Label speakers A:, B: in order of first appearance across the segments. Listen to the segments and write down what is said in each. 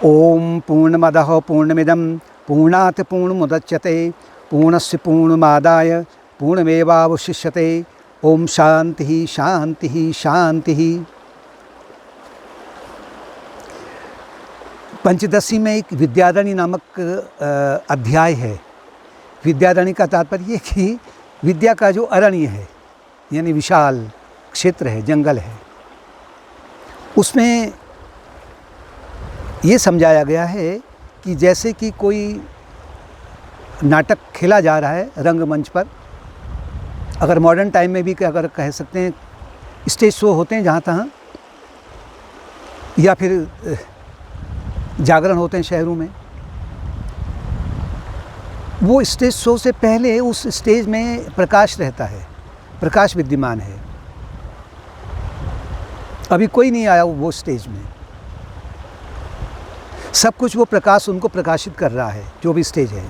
A: ओम पूर्णमदः पूर्णमिदं पूर्णात् पूर्णमुदच्यते पूर्णस्य पूर्णमादाय पूर्णमेवावशिष्यते। ओम शांति शांति शांति। पंचदशी में एक विद्यारण्य नामक अध्याय है। विद्यारण्य का तात्पर्य कि विद्या का जो अरण्य है यानी विशाल क्षेत्र है, जंगल है, उसमें ये समझाया गया है कि जैसे कि कोई नाटक खेला जा रहा है रंगमंच पर, अगर मॉडर्न टाइम में भी अगर कह सकते हैं स्टेज शो होते हैं जहाँ तहाँ, या फिर जागरण होते हैं शहरों में, वो स्टेज शो से पहले उस स्टेज में प्रकाश रहता है, प्रकाश विद्यमान है। अभी कोई नहीं आया वो स्टेज में, सब कुछ वो प्रकाश उनको प्रकाशित कर रहा है जो भी स्टेज है।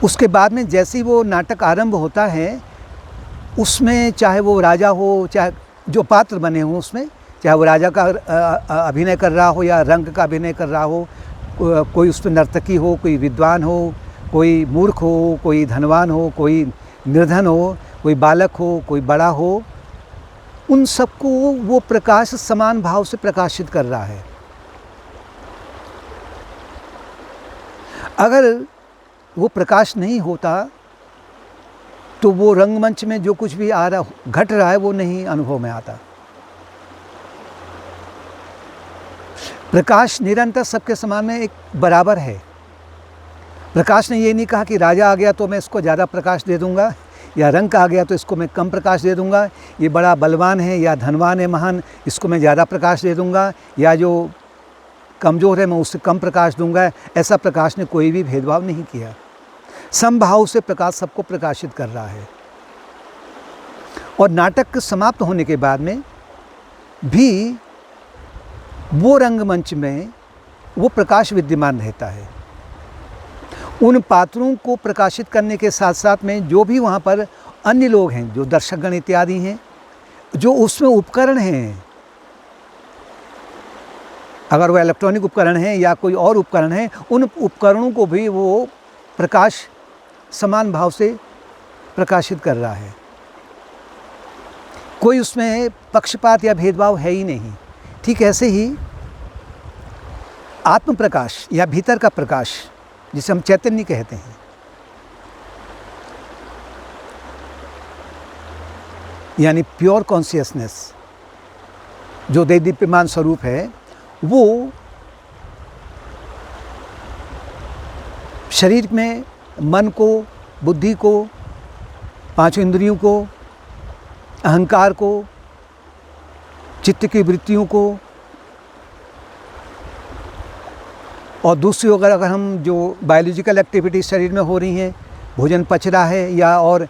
A: उसके बाद में जैसे ही वो नाटक आरंभ होता है, उसमें चाहे वो राजा हो, चाहे जो पात्र बने हों उसमें, चाहे वो राजा का अभिनय कर रहा हो या रंग का अभिनय कर रहा हो, कोई उसमें नर्तकी हो, कोई विद्वान हो, कोई मूर्ख हो, कोई धनवान हो, कोई निर्धन हो, कोई बालक हो, कोई बड़ा हो, उन सबको वो प्रकाश समान भाव से प्रकाशित कर रहा है। अगर वो प्रकाश नहीं होता तो वो रंगमंच में जो कुछ भी घट रहा है वो नहीं अनुभव में आता। प्रकाश निरंतर सबके समान में एक बराबर है। प्रकाश ने ये नहीं कहा कि राजा आ गया तो मैं इसको ज़्यादा प्रकाश दे दूंगा, या रंग का आ गया तो इसको मैं कम प्रकाश दे दूंगा, ये बड़ा बलवान है या धनवान है महान, इसको मैं ज़्यादा प्रकाश दे दूंगा, या जो कमज़ोर है मैं उससे कम प्रकाश दूंगा। ऐसा प्रकाश ने कोई भी भेदभाव नहीं किया। समभाव से प्रकाश सबको प्रकाशित कर रहा है। और नाटक समाप्त होने के बाद में भी वो रंगमंच में वो प्रकाश विद्यमान रहता है। उन पात्रों को प्रकाशित करने के साथ साथ में जो भी वहाँ पर अन्य लोग हैं, जो दर्शकगण इत्यादि हैं, जो उसमें उपकरण हैं, अगर वो इलेक्ट्रॉनिक उपकरण हैं या कोई और उपकरण है, उन उपकरणों को भी वो प्रकाश समान भाव से प्रकाशित कर रहा है। कोई उसमें पक्षपात या भेदभाव है ही नहीं। ठीक ऐसे ही आत्म प्रकाश या भीतर का प्रकाश, जिसे हम चैतन्य कहते हैं, यानी प्योर कॉन्शियसनेस, जो दैदीप्यमान स्वरूप है, वो शरीर में मन को, बुद्धि को, पांचों इंद्रियों को, अहंकार को, चित्त की वृत्तियों को, और दूसरी अगर हम जो बायोलॉजिकल एक्टिविटी शरीर में हो रही हैं, भोजन पच रहा है या और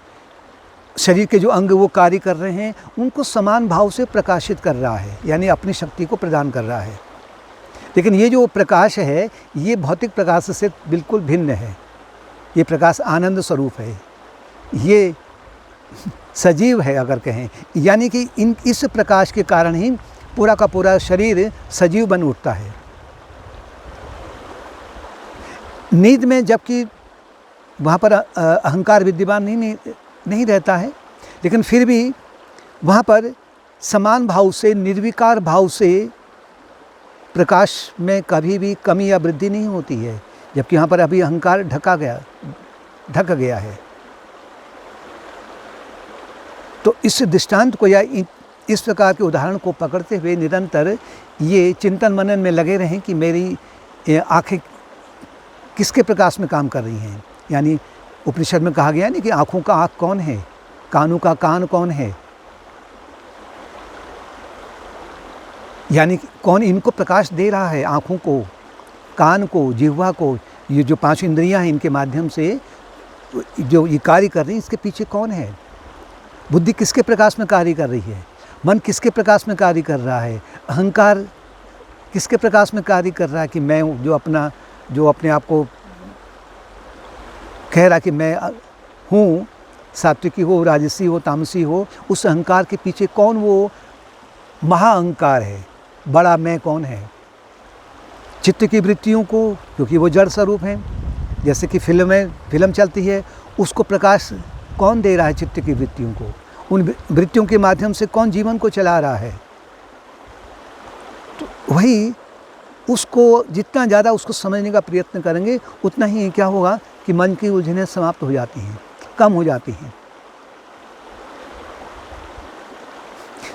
A: शरीर के जो अंग वो कार्य कर रहे हैं, उनको समान भाव से प्रकाशित कर रहा है, यानी अपनी शक्ति को प्रदान कर रहा है। लेकिन ये जो प्रकाश है ये भौतिक प्रकाश से बिल्कुल भिन्न है। ये प्रकाश आनंद स्वरूप है, ये सजीव है अगर कहें, यानी कि इस प्रकाश के कारण ही पूरा का पूरा शरीर सजीव बन उठता है। नींद में जबकि वहाँ पर अहंकार विद्यमान नहीं रहता है, लेकिन फिर भी वहाँ पर समान भाव से, निर्विकार भाव से प्रकाश में कभी भी कमी या वृद्धि नहीं होती है, जबकि यहाँ पर अभी अहंकार ढक गया है। तो इस दृष्टांत को या इस प्रकार के उदाहरण को पकड़ते हुए निरंतर ये चिंतन मनन में लगे रहें कि मेरी आँखें किसके प्रकाश में काम कर रही हैं। यानी उपनिषद में कहा गया नहीं कि आँखों का आँख कौन है, कानों का कान कौन है, यानी कौन इनको प्रकाश दे रहा है, आँखों को, कान को, जिह्वा को, ये जो पांच इंद्रियां हैं इनके माध्यम से जो ये कार्य कर रही है, इसके पीछे कौन है। बुद्धि किसके प्रकाश में कार्य कर रही है, मन किसके प्रकाश में कार्य कर रहा है, अहंकार किसके प्रकाश में कार्य कर रहा है कि मैं जो अपने आप को कह रहा कि मैं हूँ, सात्विकी हो, राजसी हो, तामसी हो, उस अहंकार के पीछे कौन वो महाअहंकार है, बड़ा मैं कौन है। चित्त की वृत्तियों को, क्योंकि वो जड़ स्वरूप हैं, जैसे कि फिल्म चलती है, उसको प्रकाश कौन दे रहा है? चित्त की वृत्तियों को। उन वृत्तियों के माध्यम से कौन जीवन को चला रहा है? तो वही उसको जितना ज़्यादा उसको समझने का प्रयत्न करेंगे, उतना ही क्या होगा कि मन की उलझनें समाप्त हो जाती हैं, कम हो जाती हैं।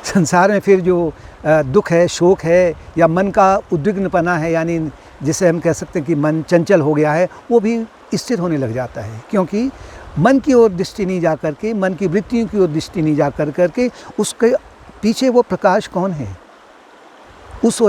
A: संसार में फिर जो दुख है, शोक है, या मन का उद्विग्नपना है, यानी जिसे हम कह सकते हैं कि मन चंचल हो गया है, वो भी स्थिर होने लग जाता है। क्योंकि मन की ओर दृष्टि नहीं जा करके, मन की वृत्तियों की ओर दृष्टि नहीं जा करके, उसके पीछे वो प्रकाश कौन है, उस ओर